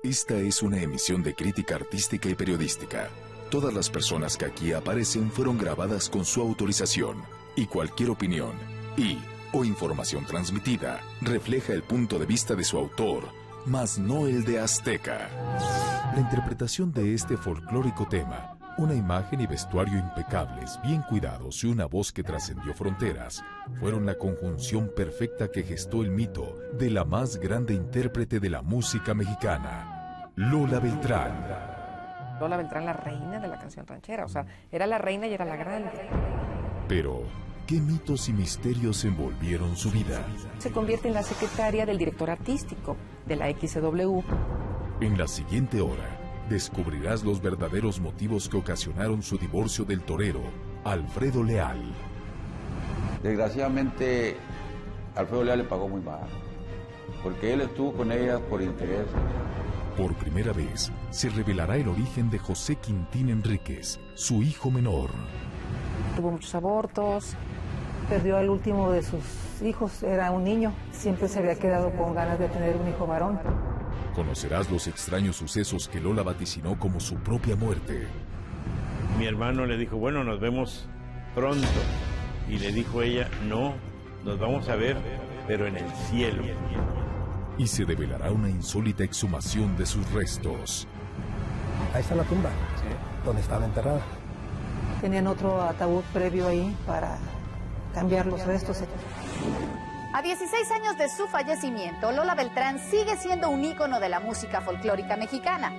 Esta es una emisión de crítica artística y periodística. Todas las personas que aquí aparecen fueron grabadas con su autorización, y cualquier opinión o información transmitida refleja el punto de vista de su autor, mas no el de Azteca. La interpretación de este folclórico tema, una imagen y vestuario impecables, bien cuidados y una voz que trascendió fronteras, fueron la conjunción perfecta que gestó el mito de la más grande intérprete de la música mexicana, Lola Beltrán. Lola Beltrán, la reina de la canción ranchera, o sea, era la reina y era la grande. Pero, ¿qué mitos y misterios envolvieron su vida? Se convierte en la secretaria del director artístico de la XW. En la siguiente hora, descubrirás los verdaderos motivos que ocasionaron su divorcio del torero, Alfredo Leal. Desgraciadamente, Alfredo Leal le pagó muy mal, porque él estuvo con ella por interés. Por primera vez, se revelará el origen de José Quintín Enríquez, su hijo menor. Tuvo muchos abortos, perdió al último de sus hijos, era un niño. Siempre se había quedado con ganas de tener un hijo varón. Conocerás los extraños sucesos que Lola vaticinó como su propia muerte. Mi hermano le dijo, bueno, nos vemos pronto. Y le dijo ella, no, nos vamos a ver, pero en el cielo. Y se develará una insólita exhumación de sus restos. Ahí está la tumba, donde estaba enterrada. Tenían otro ataúd previo ahí para cambiar los restos. A 16 años de su fallecimiento, Lola Beltrán sigue siendo un ícono de la música folclórica mexicana.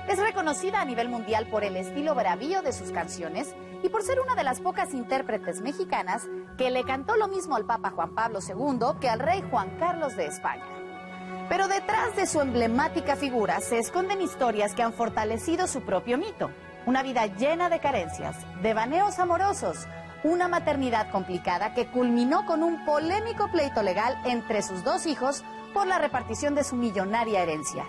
Es reconocida a nivel mundial por el estilo bravío de sus canciones y por ser una de las pocas intérpretes mexicanas que le cantó lo mismo al Papa Juan Pablo II que al rey Juan Carlos de España. Pero detrás de su emblemática figura se esconden historias que han fortalecido su propio mito. Una vida llena de carencias, devaneos amorosos, una maternidad complicada que culminó con un polémico pleito legal entre sus dos hijos por la repartición de su millonaria herencia.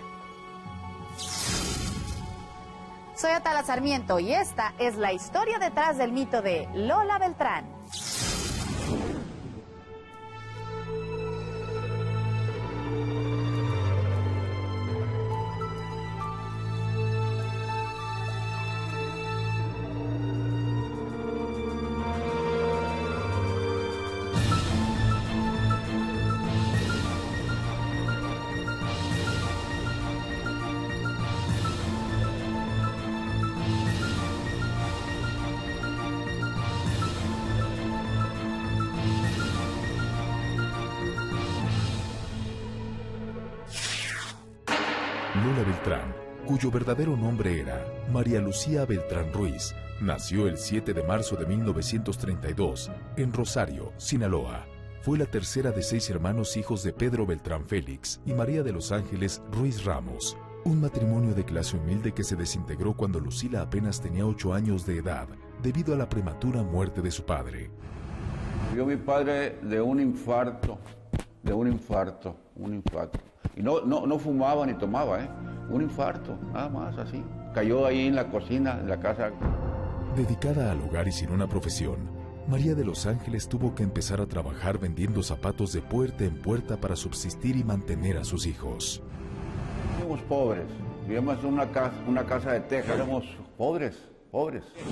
Soy Atala Sarmiento y esta es la historia detrás del mito de Lola Beltrán. Lola Beltrán, cuyo verdadero nombre era María Lucía Beltrán Ruiz, nació el 7 de marzo de 1932 en Rosario, Sinaloa. Fue la tercera de 6 hermanos hijos de Pedro Beltrán Félix y María de los Ángeles Ruiz Ramos, un matrimonio de clase humilde que se desintegró cuando Lucila apenas tenía 8 años de edad, debido a la prematura muerte de su padre. Murió mi padre de un infarto. Y no fumaba ni tomaba, un infarto, nada más así. Cayó ahí en la cocina, en la casa. Dedicada al hogar y sin una profesión, María de los Ángeles tuvo que empezar a trabajar vendiendo zapatos de puerta en puerta para subsistir y mantener a sus hijos. Éramos pobres, vivíamos en una casa de teja, éramos pobres.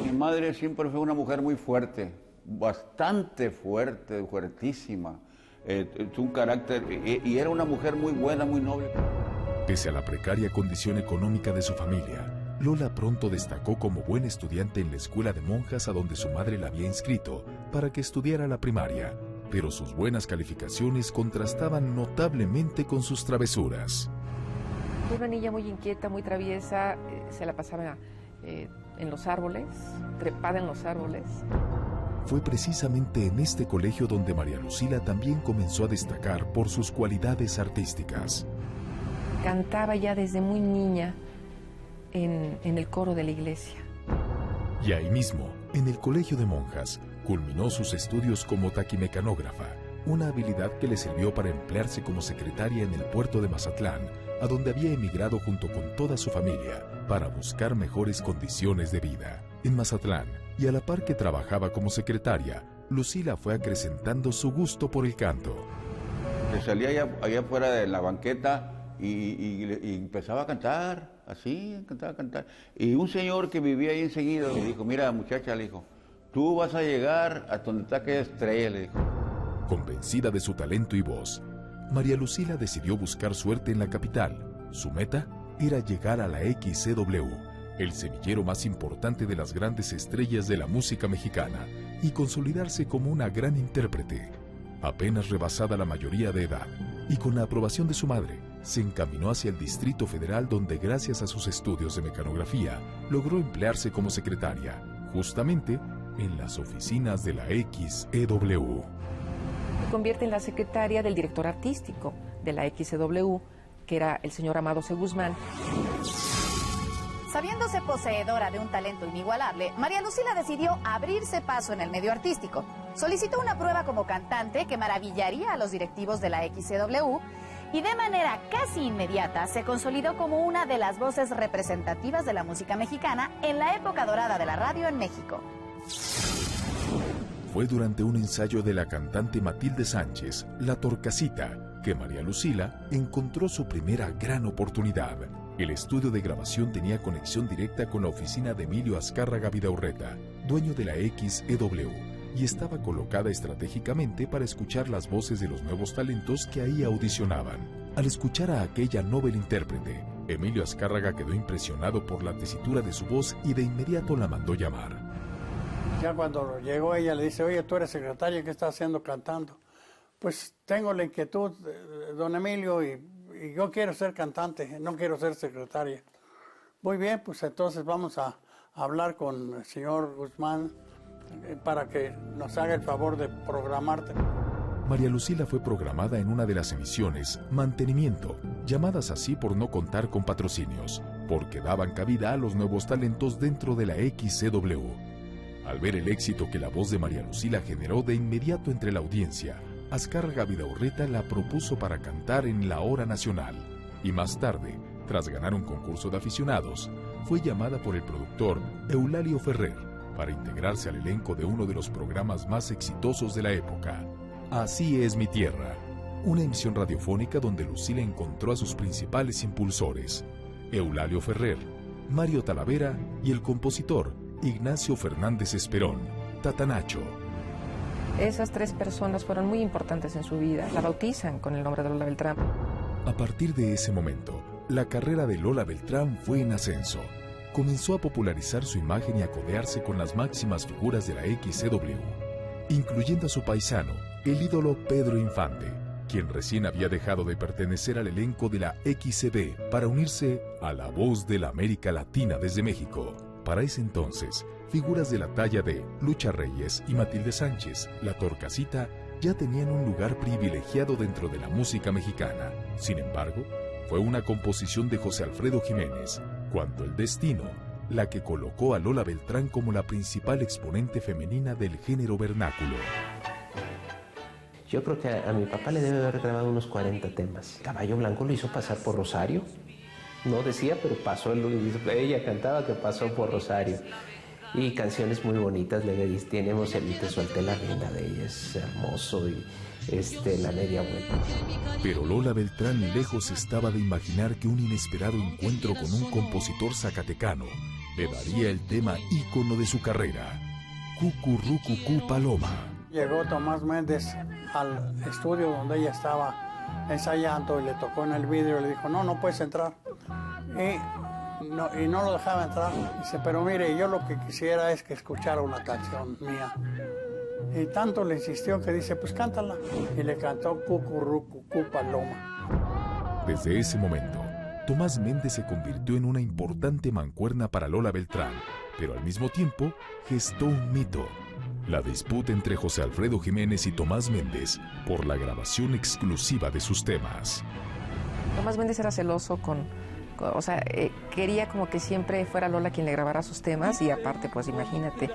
Mi madre siempre fue una mujer muy fuerte, bastante fuerte, fuertísima. Un carácter, y era una mujer muy buena, muy noble. Pese a la precaria condición económica de su familia, Lola pronto destacó como buena estudiante en la escuela de monjas a donde su madre la había inscrito para que estudiara la primaria, pero sus buenas calificaciones contrastaban notablemente con sus travesuras. Fue una niña muy inquieta, muy traviesa, se la pasaba en los árboles, trepada en los árboles. Fue precisamente en este colegio donde María Lucila también comenzó a destacar por sus cualidades artísticas. Cantaba ya desde muy niña en el coro de la iglesia. Y ahí mismo, en el colegio de monjas, culminó sus estudios como taquimecanógrafa, una habilidad que le sirvió para emplearse como secretaria en el puerto de Mazatlán, a donde había emigrado junto con toda su familia para buscar mejores condiciones de vida. En Mazatlán, y a la par que trabajaba como secretaria, Lucila fue acrecentando su gusto por el canto. Que salía allá afuera de la banqueta y empezaba a cantar, así, empezaba a cantar. Y un señor que vivía ahí enseguida le dijo, mira muchacha, le dijo, tú vas a llegar a donde está aquella estrella, le dijo. Convencida de su talento y voz, María Lucila decidió buscar suerte en la capital. Su meta era llegar a la XCW, el semillero más importante de las grandes estrellas de la música mexicana, y consolidarse como una gran intérprete. Apenas rebasada la mayoría de edad, y con la aprobación de su madre, se encaminó hacia el Distrito Federal, donde gracias a sus estudios de mecanografía, logró emplearse como secretaria, justamente en las oficinas de la XCW. Se convierte en la secretaria del director artístico de la XCW, que era el señor Amado C. Guzmán. Sabiéndose poseedora de un talento inigualable, María Lucila decidió abrirse paso en el medio artístico. Solicitó una prueba como cantante que maravillaría a los directivos de la XCW y de manera casi inmediata se consolidó como una de las voces representativas de la música mexicana en la época dorada de la radio en México. Fue durante un ensayo de la cantante Matilde Sánchez, La Torcasita, que María Lucila encontró su primera gran oportunidad. El estudio de grabación tenía conexión directa con la oficina de Emilio Azcárraga Vidaurreta, dueño de la XCW, y estaba colocada estratégicamente para escuchar las voces de los nuevos talentos que ahí audicionaban. Al escuchar a aquella novel intérprete, Emilio Azcárraga quedó impresionado por la tesitura de su voz y de inmediato la mandó llamar. Ya cuando llegó ella le dice, oye, tú eres secretaria, ¿qué estás haciendo cantando? Pues tengo la inquietud, don Emilio, y yo quiero ser cantante, no quiero ser secretaria. Muy bien, pues entonces vamos a hablar con el señor Guzmán para que nos haga el favor de programarte. María Lucila fue programada en una de las emisiones Mantenimiento, llamadas así por no contar con patrocinios, porque daban cabida a los nuevos talentos dentro de la XCW. Al ver el éxito que la voz de María Lucila generó de inmediato entre la audiencia, Azcárraga Vidaurreta la propuso para cantar en la Hora Nacional, y más tarde, tras ganar un concurso de aficionados, fue llamada por el productor Eulalio Ferrer para integrarse al elenco de uno de los programas más exitosos de la época, Así es mi tierra, una emisión radiofónica donde Lucila encontró a sus principales impulsores, Eulalio Ferrer, Mario Talavera y el compositor Ignacio Fernández Esperón, Tatanacho. Esas tres personas fueron muy importantes en su vida. La bautizan con el nombre de Lola Beltrán. A partir de ese momento, la carrera de Lola Beltrán fue en ascenso. Comenzó a popularizar su imagen y a codearse con las máximas figuras de la XCW, incluyendo a su paisano, el ídolo Pedro Infante, quien recién había dejado de pertenecer al elenco de la XCB para unirse a La Voz de la América Latina desde México. Para ese entonces, figuras de la talla de Lucha Reyes y Matilde Sánchez, La Torcasita, ya tenían un lugar privilegiado dentro de la música mexicana. Sin embargo, fue una composición de José Alfredo Jiménez, Cuando el destino, la que colocó a Lola Beltrán como la principal exponente femenina del género vernáculo. Yo creo que a mi papá le debe haber grabado unos 40 temas. Caballo Blanco lo hizo pasar por Rosario. No decía, pero pasó, ella cantaba que pasó por Rosario. Y canciones muy bonitas, tenemos el Te suelte la rienda de ella, es hermoso, y La media vuelta. Pero Lola Beltrán lejos estaba de imaginar que un inesperado encuentro con un compositor zacatecano le daría el tema ícono de su carrera, Cucurrucucú Paloma. Llegó Tomás Méndez al estudio donde ella estaba ensayando y le tocó en el vidrio y le dijo, no puedes entrar. Y no lo dejaba entrar. Dice, pero mire, yo lo que quisiera es que escuchara una canción mía. Y tanto le insistió que dice, pues cántala. Y le cantó Cucurrucucú Paloma. Desde ese momento, Tomás Méndez se convirtió en una importante mancuerna para Lola Beltrán, pero al mismo tiempo gestó un mito: la disputa entre José Alfredo Jiménez y Tomás Méndez por la grabación exclusiva de sus temas. Tomás Méndez era celoso quería como que siempre fuera Lola quien le grabara sus temas, y aparte, pues imagínate,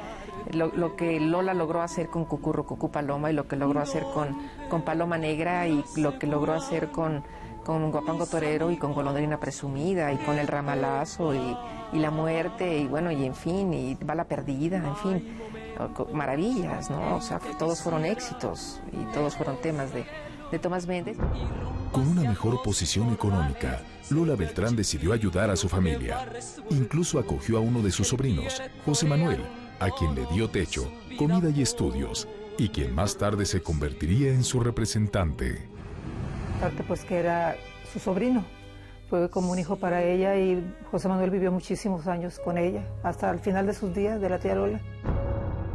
lo que Lola logró hacer con Cucurrucucú Paloma, y lo que logró hacer con Paloma Negra, y lo que logró hacer con Guapango Torero, y con Golondrina Presumida, y con El Ramalazo, y La Muerte, y bueno, y en fin, y Bala Perdida, en fin, maravillas, ¿no? O sea, todos fueron éxitos, y todos fueron temas de Tomás Méndez. Con una mejor posición económica, Lola Beltrán decidió ayudar a su familia. Incluso acogió a uno de sus sobrinos, José Manuel, a quien le dio techo, comida y estudios, y quien más tarde se convertiría en su representante. Aparte pues que era su sobrino, fue como un hijo para ella y José Manuel vivió muchísimos años con ella, hasta el final de sus días, de la tía Lola.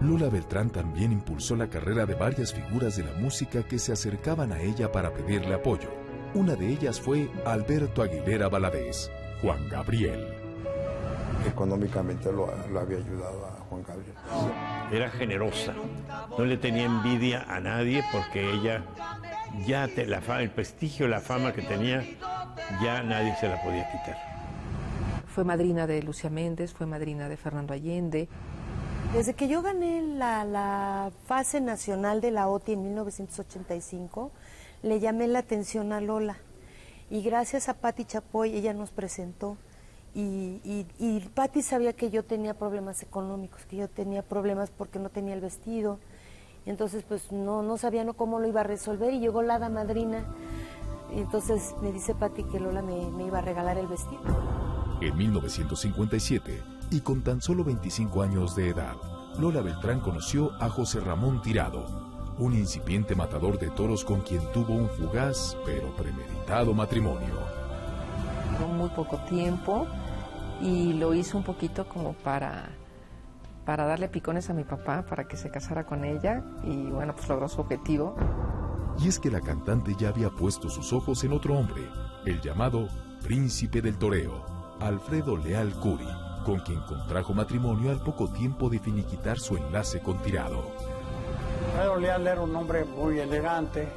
Lola Beltrán también impulsó la carrera de varias figuras de la música que se acercaban a ella para pedirle apoyo. Una de ellas fue Alberto Aguilera Valadez, Juan Gabriel. Económicamente lo había ayudado a Juan Gabriel. Era generosa, no le tenía envidia a nadie porque ella ya el prestigio, la fama que tenía, ya nadie se la podía quitar. Fue madrina de Lucía Méndez, fue madrina de Fernando Allende. Desde que yo gané la fase nacional de la OTI en 1985, le llamé la atención a Lola. Y gracias a Pati Chapoy, ella nos presentó. Y Pati sabía que yo tenía problemas económicos, que yo tenía problemas porque no tenía el vestido. Entonces, pues no sabía cómo lo iba a resolver. Y llegó la hada madrina. Y entonces me dice Pati que Lola me iba a regalar el vestido. En 1957, y con tan solo 25 años de edad, Lola Beltrán conoció a José Ramón Tirado, un incipiente matador de toros con quien tuvo un fugaz pero premeditado matrimonio. Muy poco tiempo y lo hizo un poquito como para darle picones a mi papá para que se casara con ella y bueno, pues logró su objetivo. Y es que la cantante ya había puesto sus ojos en otro hombre, el llamado Príncipe del Toreo, Alfredo Leal Curi, con quien contrajo matrimonio al poco tiempo de finiquitar su enlace con Tirado. Alfredo Leal era un hombre muy elegante,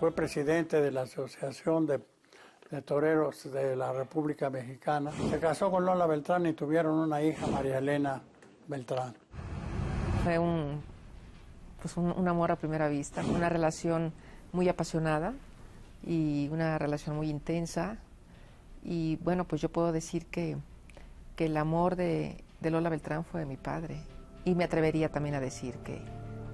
fue presidente de la Asociación de Toreros de la República Mexicana. Se casó con Lola Beltrán y tuvieron una hija, María Elena Beltrán. Fue un amor a primera vista, una relación muy apasionada y una relación muy intensa. Y bueno, pues yo puedo decir que el amor de Lola Beltrán fue de mi padre. Y me atrevería también a decir que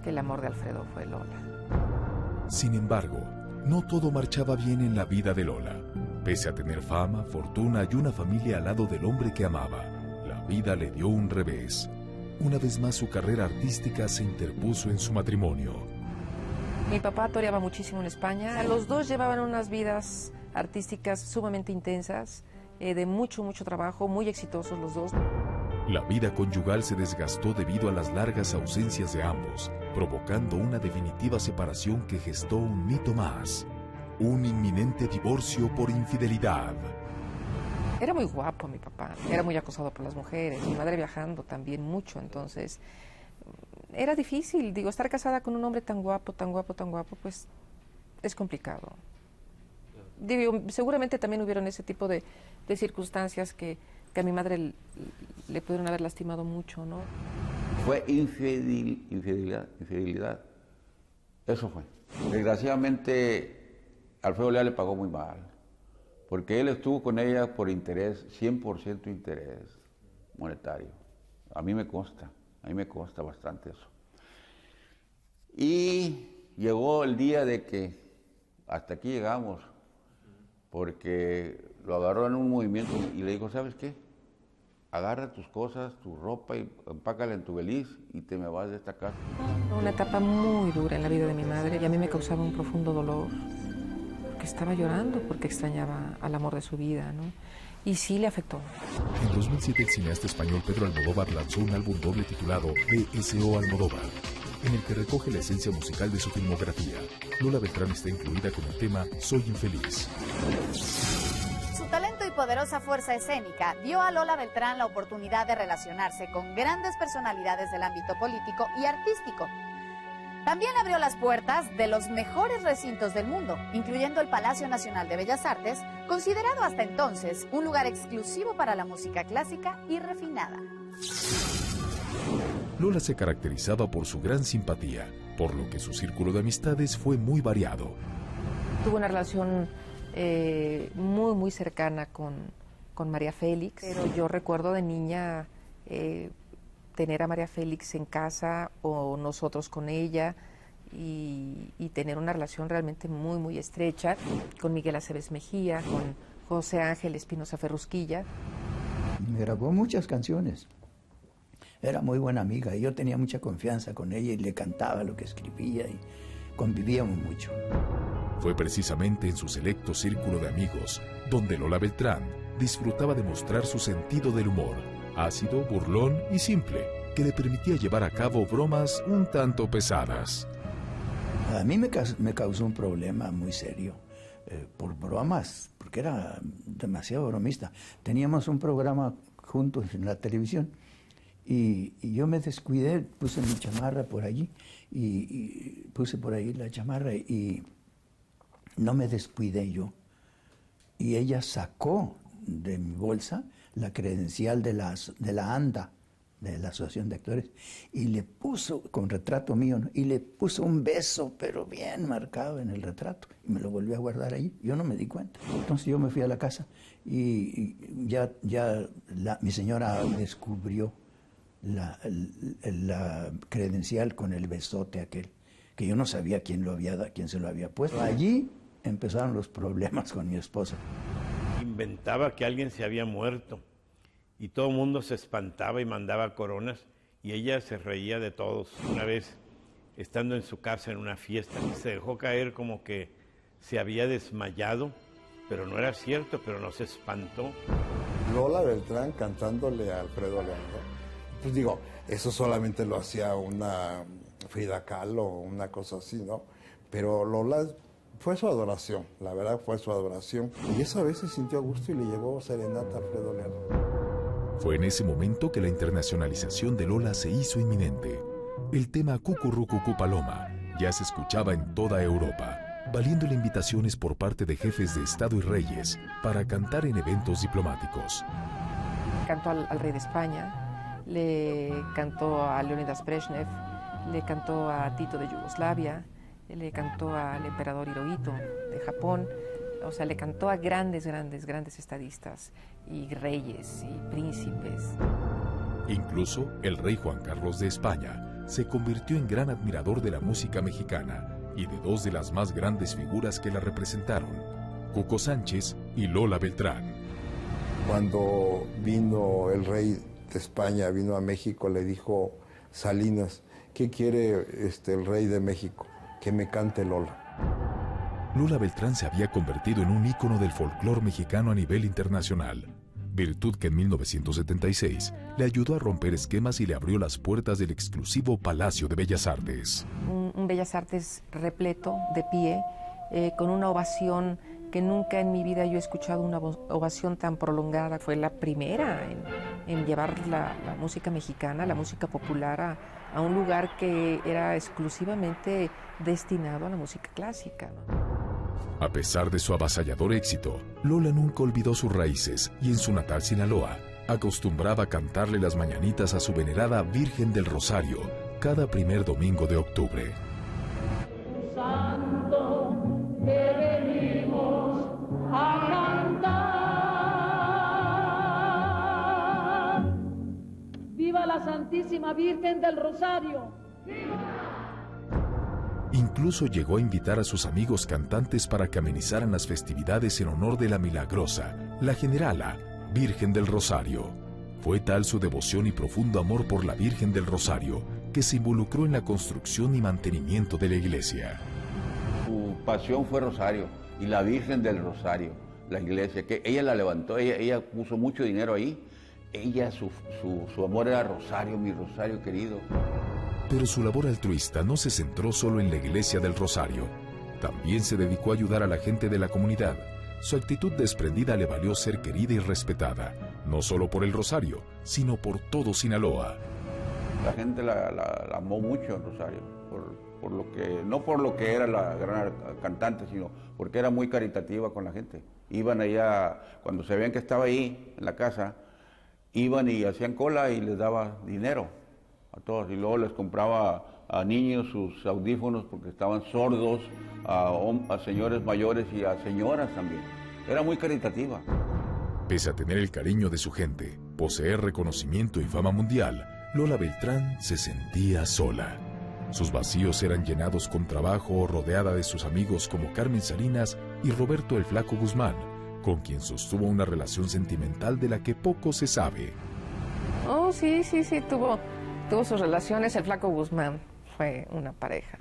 el amor de Alfredo fue Lola. Sin embargo, no todo marchaba bien en la vida de Lola. Pese a tener fama, fortuna y una familia al lado del hombre que amaba, la vida le dio un revés. Una vez más su carrera artística se interpuso en su matrimonio. Mi papá toreaba muchísimo en España. Los dos llevaban unas vidas artísticas sumamente intensas, de mucho trabajo, muy exitosos los dos. La vida conyugal se desgastó debido a las largas ausencias de ambos, provocando una definitiva separación que gestó un mito más: un inminente divorcio por infidelidad. Era muy guapo mi papá, era muy acosado por las mujeres, mi madre viajando también mucho, entonces era difícil, estar casada con un hombre tan guapo, pues es complicado. Seguramente también hubieron ese tipo de circunstancias que a mi madre le pudieron haber lastimado mucho, ¿no? Fue infidelidad. Eso fue. Desgraciadamente, Alfredo Leal le pagó muy mal, porque él estuvo con ella por interés, 100% interés monetario. A mí me consta bastante eso. Y llegó el día de que hasta aquí llegamos, porque lo agarró en un movimiento y le dijo, ¿sabes qué? Agarra tus cosas, tu ropa y empácala en tu beliz y te me vas de esta casa. Una etapa muy dura en la vida de mi madre y a mí me causaba un profundo dolor, porque estaba llorando, porque extrañaba al amor de su vida, ¿no? Y sí le afectó. En 2007 el cineasta español Pedro Almodóvar lanzó un álbum doble titulado BSO Almodóvar, en el que recoge la esencia musical de su filmografía. Lola Beltrán está incluida con el tema Soy Infeliz. Su talento y poderosa fuerza escénica dio a Lola Beltrán la oportunidad de relacionarse con grandes personalidades del ámbito político y artístico. También abrió las puertas de los mejores recintos del mundo, incluyendo el Palacio Nacional de Bellas Artes, considerado hasta entonces un lugar exclusivo para la música clásica y refinada. Lola se caracterizaba por su gran simpatía, por lo que su círculo de amistades fue muy variado. Tuvo una relación muy cercana con María Félix, pero yo recuerdo de niña tener a María Félix en casa o nosotros con ella y tener una relación realmente muy, muy estrecha con Miguel Aceves Mejía, con José Ángel Espinosa Ferrusquilla. Me grabó muchas canciones. Era muy buena amiga y yo tenía mucha confianza con ella y le cantaba lo que escribía y convivíamos mucho. Fue precisamente en su selecto círculo de amigos donde Lola Beltrán disfrutaba de mostrar su sentido del humor, ácido, burlón y simple, que le permitía llevar a cabo bromas un tanto pesadas. A mí me causó un problema muy serio por bromas, porque era demasiado bromista. Teníamos un programa juntos en la televisión y yo me descuidé, puse mi chamarra por allí y puse por ahí la chamarra y no me descuidé yo. Y ella sacó de mi bolsa la credencial de la ANDA, de la Asociación de Actores, y le puso, con retrato mío, ¿no? Y le puso un beso, pero bien marcado en el retrato, y me lo volvió a guardar ahí. Yo no me di cuenta. Entonces yo me fui a la casa y ya mi señora descubrió la credencial con el besote aquel, que yo no sabía quién se lo había puesto. Allí empezaron los problemas con mi esposa. Inventaba que alguien se había muerto y todo el mundo se espantaba y mandaba coronas y ella se reía de todos. Una vez, estando en su casa en una fiesta, se dejó caer como que se había desmayado, pero no era cierto, pero nos espantó. Lola Beltrán cantándole a Alfredo Leandro. Pues digo, eso solamente lo hacía una Frida Kahlo o una cosa así, ¿no? Pero Lola fue su adoración, la verdad fue su adoración. Y esa vez se sintió a gusto y le llevó serenata a Alfredo Leandro. Fue en ese momento que la internacionalización de Lola se hizo inminente. El tema Cucurrucucú Paloma ya se escuchaba en toda Europa, valiéndole invitaciones por parte de jefes de Estado y reyes para cantar en eventos diplomáticos. Cantó al rey de España, le cantó a Leonidas Brezhnev, le cantó a Tito de Yugoslavia, le cantó al emperador Hirohito de Japón, o sea, le cantó a grandes estadistas y reyes y príncipes. Incluso el rey Juan Carlos de España se convirtió en gran admirador de la música mexicana y de dos de las más grandes figuras que la representaron, Cuco Sánchez y Lola Beltrán. Cuando vino el rey de España, vino a México, le dijo Salinas, ¿qué quiere el rey de México? Que me cante Lola. Lola Beltrán se había convertido en un ícono del folclore mexicano a nivel internacional, virtud que en 1976 le ayudó a romper esquemas y le abrió las puertas del exclusivo Palacio de Bellas Artes. Un Bellas Artes repleto, de pie, con una ovación que nunca en mi vida yo he escuchado una ovación tan prolongada. Fue la primera en llevar la música mexicana, la música popular a un lugar que era exclusivamente destinado a la música clásica, ¿no? A pesar de su avasallador éxito, Lola nunca olvidó sus raíces y en su natal Sinaloa acostumbraba a cantarle las mañanitas a su venerada Virgen del Rosario cada primer domingo de octubre. Santo, que venimos a cantar. ¡Viva la Santísima Virgen del Rosario! ¡Viva! Incluso llegó a invitar a sus amigos cantantes para que amenizaran las festividades en honor de la milagrosa, la generala, Virgen del Rosario. Fue tal su devoción y profundo amor por la Virgen del Rosario que se involucró en la construcción y mantenimiento de la iglesia. Su pasión fue Rosario y la Virgen del Rosario, la iglesia, que ella la levantó, ella puso mucho dinero ahí. Ella, su amor era Rosario, mi Rosario querido. Pero su labor altruista no se centró solo en la iglesia del Rosario. También se dedicó a ayudar a la gente de la comunidad. Su actitud desprendida le valió ser querida y respetada, no solo por el Rosario, sino por todo Sinaloa. La gente la amó mucho en Rosario, no por lo que era la gran cantante, sino porque era muy caritativa con la gente. Iban allá, cuando se veían que estaba ahí en la casa, iban y hacían cola y les daba dinero a todos, y luego les compraba a niños sus audífonos porque estaban sordos, a señores mayores y a señoras también. Era muy caritativa. Pese a tener el cariño de su gente, poseer reconocimiento y fama mundial, Lola Beltrán se sentía sola. Sus vacíos eran llenados con trabajo, rodeada de sus amigos como Carmen Salinas y Roberto el Flaco Guzmán, con quien sostuvo una relación sentimental de la que poco se sabe. Oh, sí, tuvo sus relaciones. El Flaco Guzmán fue una pareja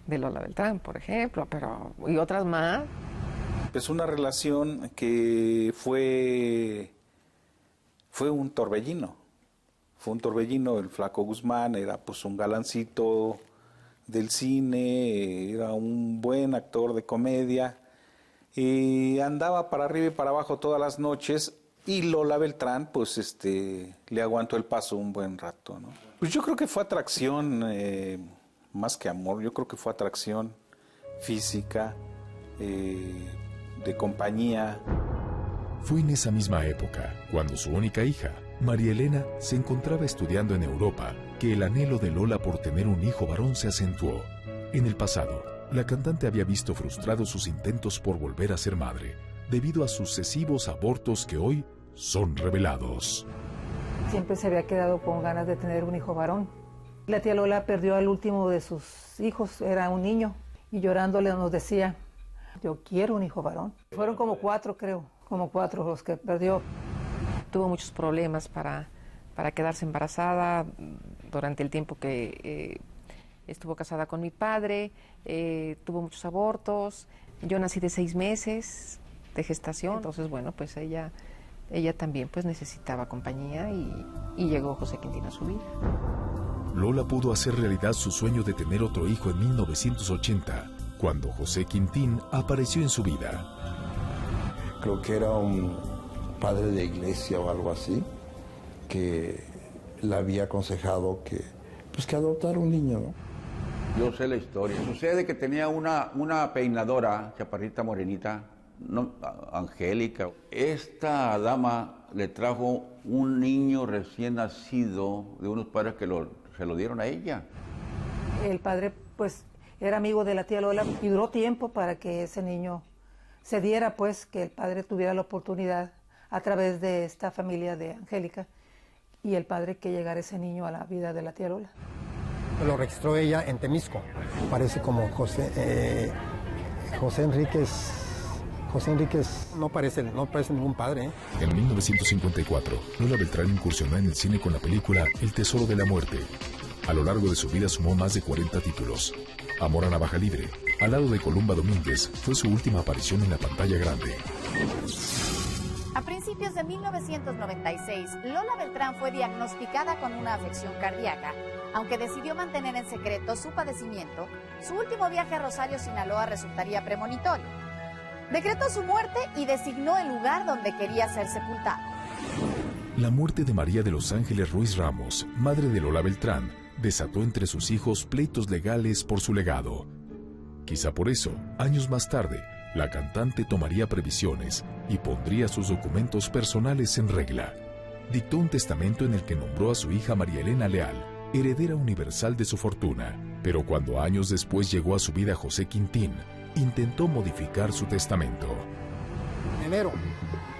de Lola Beltrán, por ejemplo, y otras más. Es una relación que fue un torbellino. Fue un torbellino. El Flaco Guzmán era pues un galancito del cine, era un buen actor de comedia, y andaba para arriba y para abajo todas las noches, y Lola Beltrán pues le aguantó el paso un buen rato, ¿no? Pues yo creo que fue atracción, más que amor, yo creo que fue atracción física, de compañía. Fue en esa misma época, cuando su única hija, María Elena, se encontraba estudiando en Europa, que el anhelo de Lola por tener un hijo varón se acentuó. En el pasado, la cantante había visto frustrados sus intentos por volver a ser madre, debido a sucesivos abortos que hoy son revelados. Siempre se había quedado con ganas de tener un hijo varón. La tía Lola perdió al último de sus hijos, era un niño, y llorándole nos decía: yo quiero un hijo varón. Fueron como 4, creo, los que perdió. Tuvo muchos problemas para quedarse embarazada durante el tiempo que estuvo casada con mi padre. Tuvo muchos abortos. Yo nací de 6 meses de gestación. Entonces, bueno, pues ella también pues necesitaba compañía y llegó José Quintín a su vida. Lola pudo hacer realidad su sueño de tener otro hijo en 1980, cuando José Quintín apareció en su vida. Creo que era un padre de iglesia o algo así, que le había aconsejado que adoptara un niño, ¿no? Yo sé la historia. Sucede que tenía una peinadora, chaparrita morenita, Angélica. Esta dama le trajo un niño recién nacido de unos padres que se lo dieron a ella. El padre, pues, era amigo de la tía Lola y duró tiempo para que ese niño se diera, pues, que el padre tuviera la oportunidad a través de esta familia de Angélica y el padre que llegara ese niño a la vida de la tía Lola. Lo registró ella en Temisco. Parece como José Enríquez. José Enríquez no parece ningún padre, ¿eh? En 1954, Lola Beltrán incursionó en el cine con la película El Tesoro de la Muerte. A lo largo de su vida sumó más de 40 títulos. Amor a navaja libre, al lado de Columba Domínguez, fue su última aparición en la pantalla grande. A principios de 1996, Lola Beltrán fue diagnosticada con una afección cardíaca. Aunque decidió mantener en secreto su padecimiento, su último viaje a Rosario, Sinaloa, resultaría premonitorio. Decretó su muerte y designó el lugar donde quería ser sepultado. La muerte de María de los Ángeles Ruiz Ramos, madre de Lola Beltrán, desató entre sus hijos pleitos legales por su legado. Quizá por eso, años más tarde, la cantante tomaría previsiones y pondría sus documentos personales en regla. Dictó un testamento en el que nombró a su hija María Elena Leal, heredera universal de su fortuna, pero cuando años después llegó a su vida José Quintín, intentó modificar su testamento. En enero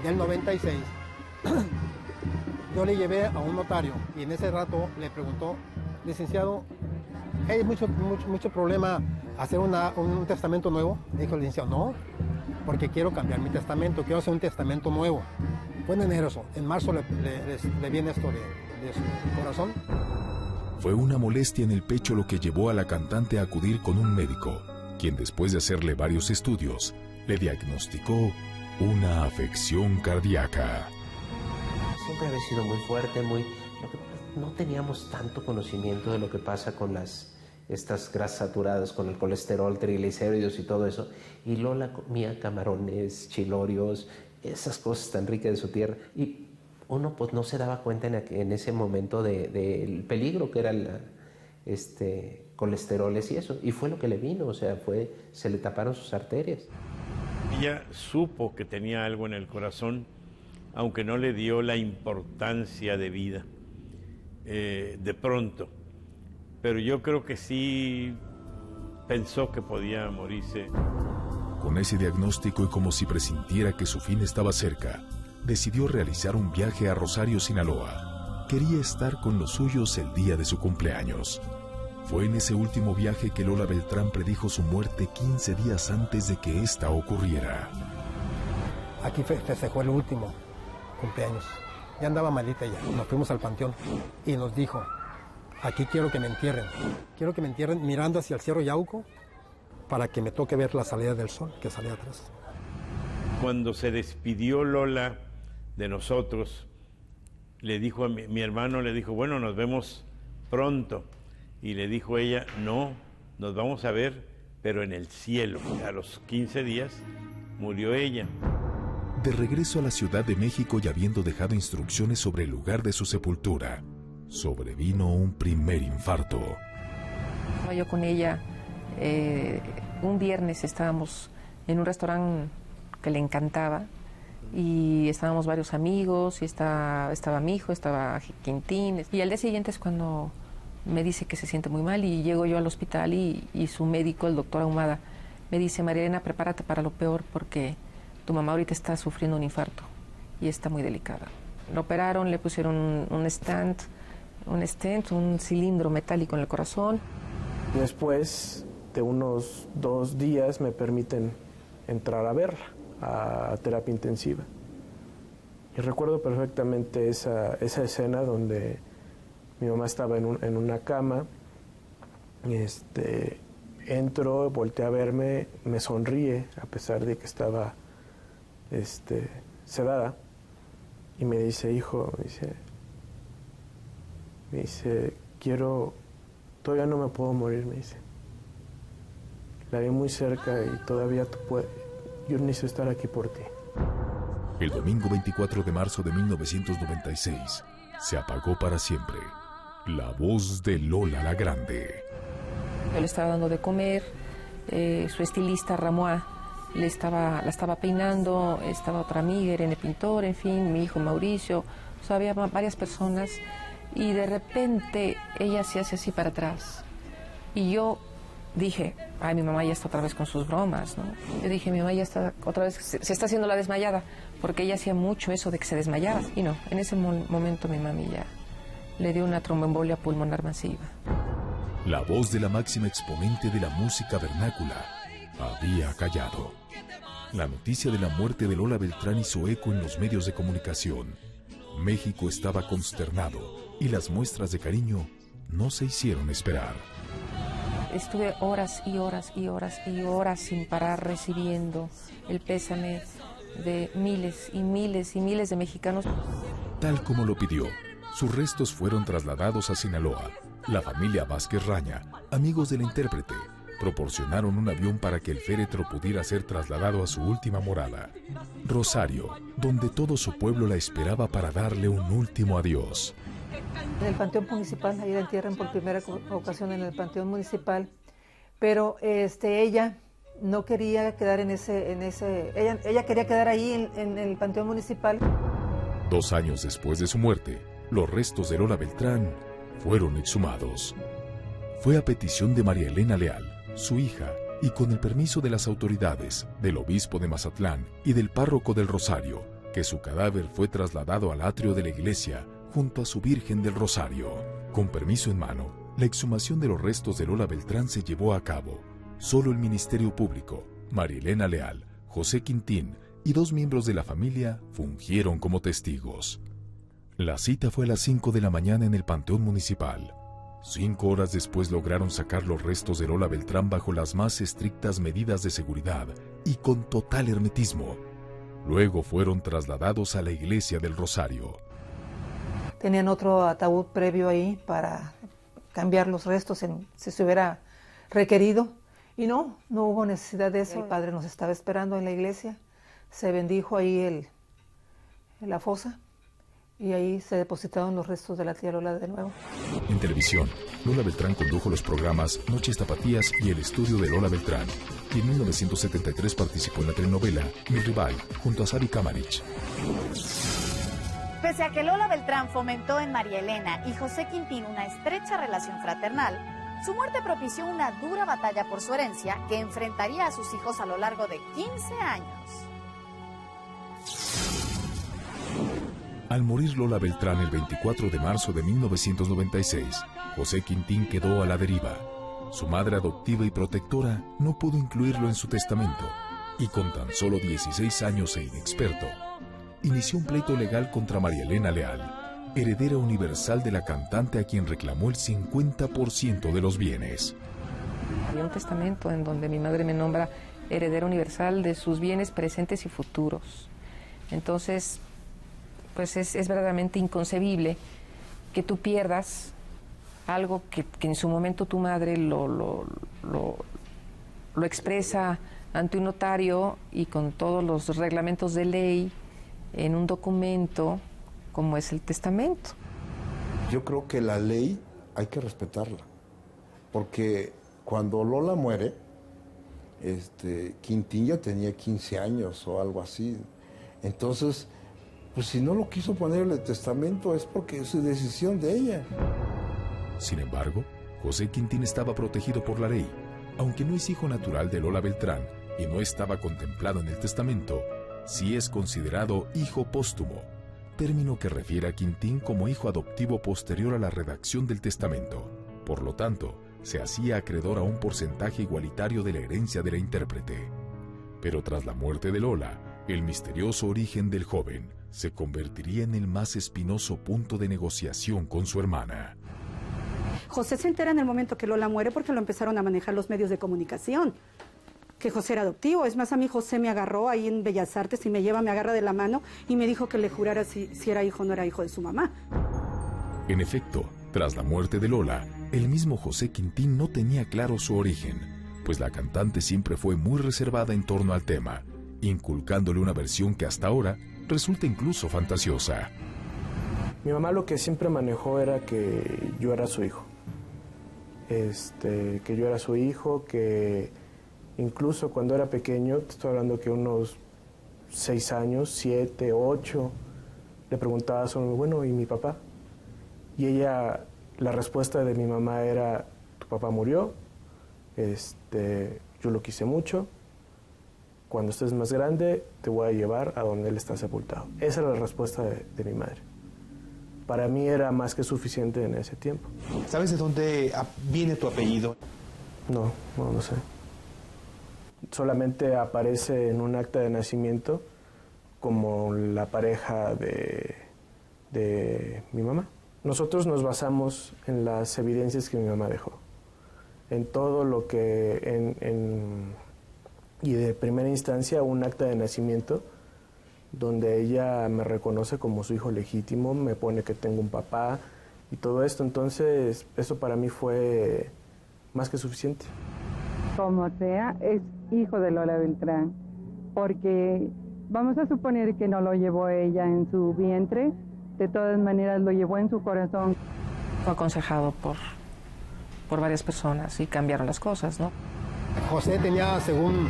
del 96, yo le llevé a un notario y en ese rato le preguntó: licenciado, ¿hay mucho problema hacer un testamento nuevo? Dijo el licenciado: no, porque quiero cambiar mi testamento, quiero hacer un testamento nuevo. Fue en enero eso, en marzo le viene esto de su corazón. Fue una molestia en el pecho lo que llevó a la cantante a acudir con un médico, quien después de hacerle varios estudios, le diagnosticó una afección cardíaca. Siempre había sido muy fuerte, no teníamos tanto conocimiento de lo que pasa con estas grasas saturadas, con el colesterol, triglicéridos y todo eso. Y Lola comía camarones, chilorios, esas cosas tan ricas de su tierra. Y uno pues no se daba cuenta en ese momento del peligro que era colesteroles y eso. Y fue lo que le vino, o sea, se le taparon sus arterias. Ella supo que tenía algo en el corazón, aunque no le dio la importancia de vida, de pronto. Pero yo creo que sí pensó que podía morirse. Con ese diagnóstico y como si presintiera que su fin estaba cerca, decidió realizar un viaje a Rosario, Sinaloa. Quería estar con los suyos el día de su cumpleaños. Fue en ese último viaje que Lola Beltrán predijo su muerte 15 días antes de que esta ocurriera. Aquí festejó el último cumpleaños. Ya andaba malita ya. Nos fuimos al panteón y nos dijo, aquí quiero que me entierren. Quiero que me entierren mirando hacia el Cerro Yauco para que me toque ver la salida del sol que salía atrás. Cuando se despidió Lola de nosotros, le dijo a mi hermano, le dijo, bueno, nos vemos pronto. Y le dijo ella, no, nos vamos a ver, pero en el cielo. A los 15 días murió ella. De regreso a la Ciudad de México y habiendo dejado instrucciones sobre el lugar de su sepultura, sobrevino un primer infarto. Estaba yo con ella, un viernes estábamos en un restaurante que le encantaba y estábamos varios amigos y estaba mi hijo, estaba Quintín, y al día siguiente es cuando me dice que se siente muy mal y llego yo al hospital y su médico, el doctor Ahumada, me dice, María Elena, prepárate para lo peor porque tu mamá ahorita está sufriendo un infarto y está muy delicada. Lo operaron, le pusieron un stent, un cilindro metálico en el corazón. Después de unos 2 días me permiten entrar a verla, a terapia intensiva. Y recuerdo perfectamente esa escena donde mi mamá estaba en una cama, entro, voltea a verme, me sonríe a pesar de que estaba sedada y me dice, hijo, me dice, todavía no me puedo morir, me dice. La vi muy cerca y todavía yo necesito estar aquí por ti. El domingo 24 de marzo de 1996 se apagó para siempre la voz de Lola la Grande. Yo le estaba dando de comer, su estilista Ramoa la estaba peinando, estaba otra amiga, Irene Pintor, en fin, mi hijo Mauricio, o sea, había varias personas y de repente ella se hace así para atrás y yo dije, ay, mi mamá ya está otra vez con sus bromas, ¿no? Yo dije, mi mamá ya está otra vez, se está haciendo la desmayada, porque ella hacía mucho eso de que se desmayaba y no, en ese momento mi mami ya le dio una tromboembolia pulmonar masiva. La voz de la máxima exponente de la música vernácula había callado. La noticia de la muerte de Lola Beltrán hizo eco en los medios de comunicación. México estaba consternado y las muestras de cariño no se hicieron esperar. Estuve horas y horas y horas y horas sin parar recibiendo el pésame de miles y miles y miles de mexicanos. Tal como lo pidió, sus restos fueron trasladados a Sinaloa. La familia Vázquez Raña, amigos de la intérprete, proporcionaron un avión para que el féretro pudiera ser trasladado a su última morada, Rosario, donde todo su pueblo la esperaba para darle un último adiós. En el Panteón Municipal, ahí la entierran por primera ocasión en el Panteón Municipal, pero ella no quería quedar ella quería quedar ahí en el Panteón Municipal. 2 años después de su muerte, los restos de Lola Beltrán fueron exhumados. Fue a petición de María Elena Leal, su hija, y con el permiso de las autoridades, del obispo de Mazatlán y del párroco del Rosario, que su cadáver fue trasladado al atrio de la iglesia junto a su Virgen del Rosario. Con permiso en mano, la exhumación de los restos de Lola Beltrán se llevó a cabo. Solo el Ministerio Público, María Elena Leal, José Quintín y 2 miembros de la familia fungieron como testigos. La cita fue a las 5 de la mañana en el Panteón Municipal. 5 horas después lograron sacar los restos de Lola Beltrán bajo las más estrictas medidas de seguridad y con total hermetismo. Luego fueron trasladados a la iglesia del Rosario. Tenían otro ataúd previo ahí para cambiar los restos si se hubiera requerido. Y no hubo necesidad de eso. El padre nos estaba esperando en la iglesia. Se bendijo ahí la fosa y ahí se depositaron los restos de la tía Lola de nuevo. En televisión, Lola Beltrán condujo los programas Noches Tapatías y El Estudio de Lola Beltrán. Y en 1973 participó en la telenovela Mi Rival, junto a Sari Kamarich. Pese a que Lola Beltrán fomentó en María Elena y José Quintín una estrecha relación fraternal, su muerte propició una dura batalla por su herencia que enfrentaría a sus hijos a lo largo de 15 años. Al morir Lola Beltrán el 24 de marzo de 1996, José Quintín quedó a la deriva. Su madre adoptiva y protectora no pudo incluirlo en su testamento y con tan solo 16 años e inexperto, inició un pleito legal contra María Elena Leal, heredera universal de la cantante a quien reclamó el 50% de los bienes. Había un testamento en donde mi madre me nombra heredera universal de sus bienes presentes y futuros. Entonces, pues es verdaderamente inconcebible que tú pierdas algo que en su momento tu madre lo expresa ante un notario y con todos los reglamentos de ley en un documento como es el testamento. Yo creo que la ley hay que respetarla, porque cuando Lola muere, Quintín ya tenía 15 años o algo así. Entonces, pues si no lo quiso poner en el testamento es porque es su decisión de ella. Sin embargo, José Quintín estaba protegido por la ley. Aunque no es hijo natural de Lola Beltrán y no estaba contemplado en el testamento, sí es considerado hijo póstumo, término que refiere a Quintín como hijo adoptivo posterior a la redacción del testamento. Por lo tanto, se hacía acreedor a un porcentaje igualitario de la herencia de la intérprete. Pero tras la muerte de Lola, el misterioso origen del joven se convertiría en el más espinoso punto de negociación con su hermana. José se entera en el momento que Lola muere porque lo empezaron a manejar los medios de comunicación, que José era adoptivo. Es más, a mí José me agarró ahí en Bellas Artes y me agarra de la mano y me dijo que le jurara si era hijo o no era hijo de su mamá. En efecto, tras la muerte de Lola, el mismo José Quintín no tenía claro su origen, pues la cantante siempre fue muy reservada en torno al tema, inculcándole una versión que hasta ahora resulta incluso fantasiosa. Mi mamá lo que siempre manejó era que yo era su hijo. Que yo era su hijo, que incluso cuando era pequeño, te estoy hablando que unos 6 años, 7, 8, le preguntaba sobre, bueno, ¿y mi papá? Y ella, la respuesta de mi mamá era, tu papá murió, yo lo quise mucho, cuando estés más grande te voy a llevar a donde él está sepultado. Esa era la respuesta de mi madre. Para mí era más que suficiente en ese tiempo. ¿Sabes de dónde viene tu apellido? No sé. Solamente aparece en un acta de nacimiento como la pareja de mi mamá. Nosotros nos basamos en las evidencias que mi mamá dejó. En todo lo que, y de primera instancia, un acta de nacimiento donde ella me reconoce como su hijo legítimo, me pone que tengo un papá y todo esto. Entonces, eso para mí fue más que suficiente. Como sea, es hijo de Lola Beltrán, porque vamos a suponer que no lo llevó ella en su vientre, de todas maneras lo llevó en su corazón. Fue aconsejado por varias personas y cambiaron las cosas, ¿no? José tenía, según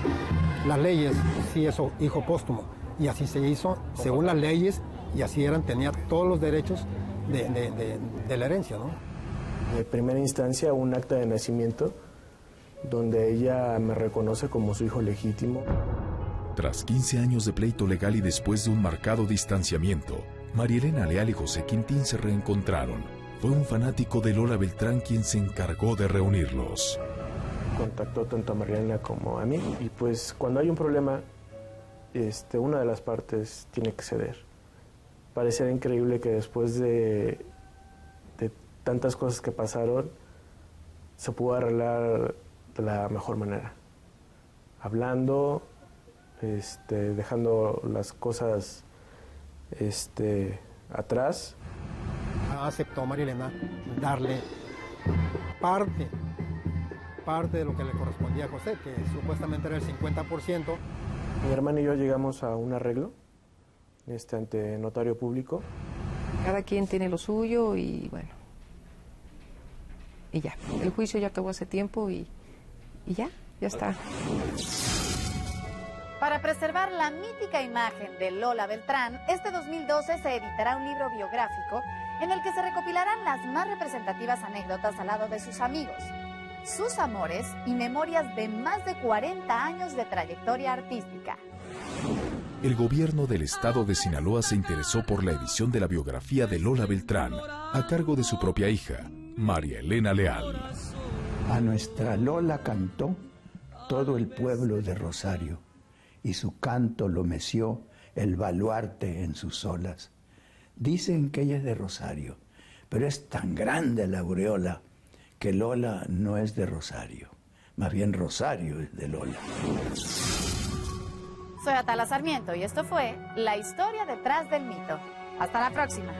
las leyes, sí, eso, hijo póstumo. Y así se hizo, según las leyes, y así tenía todos los derechos de la herencia, ¿no? De primera instancia, un acta de nacimiento donde ella me reconoce como su hijo legítimo. Tras 15 años de pleito legal y después de un marcado distanciamiento, María Elena Leal y José Quintín se reencontraron. Fue un fanático de Lola Beltrán quien se encargó de reunirlos. Contactó tanto a María Elena como a mí, y pues cuando hay un problema, una de las partes tiene que ceder. Pareciera increíble que después de tantas cosas que pasaron, se pudo arreglar de la mejor manera. Hablando, dejando las cosas atrás. Aceptó María Elena darle parte de lo que le correspondía a José, que supuestamente era el 50%. Mi hermano y yo llegamos a un arreglo ante notario público. Cada quien tiene lo suyo y bueno, y ya. El juicio ya acabó hace tiempo y ya está. Para preservar la mítica imagen de Lola Beltrán, este 2012 se editará un libro biográfico en el que se recopilarán las más representativas anécdotas al lado de sus amigos, sus amores y memorias de más de 40 años de trayectoria artística. el gobierno del estado de Sinaloa se interesó por la edición de la biografía de Lola Beltrán, a cargo de su propia hija, María Elena Leal. A nuestra Lola cantó todo el pueblo de Rosario, y su canto lo meció el baluarte en sus olas. Dicen que ella es de Rosario, pero es tan grande la aureola que Lola no es de Rosario. Más bien Rosario es de Lola. Soy Atala Sarmiento y esto fue La historia detrás del mito. Hasta la próxima.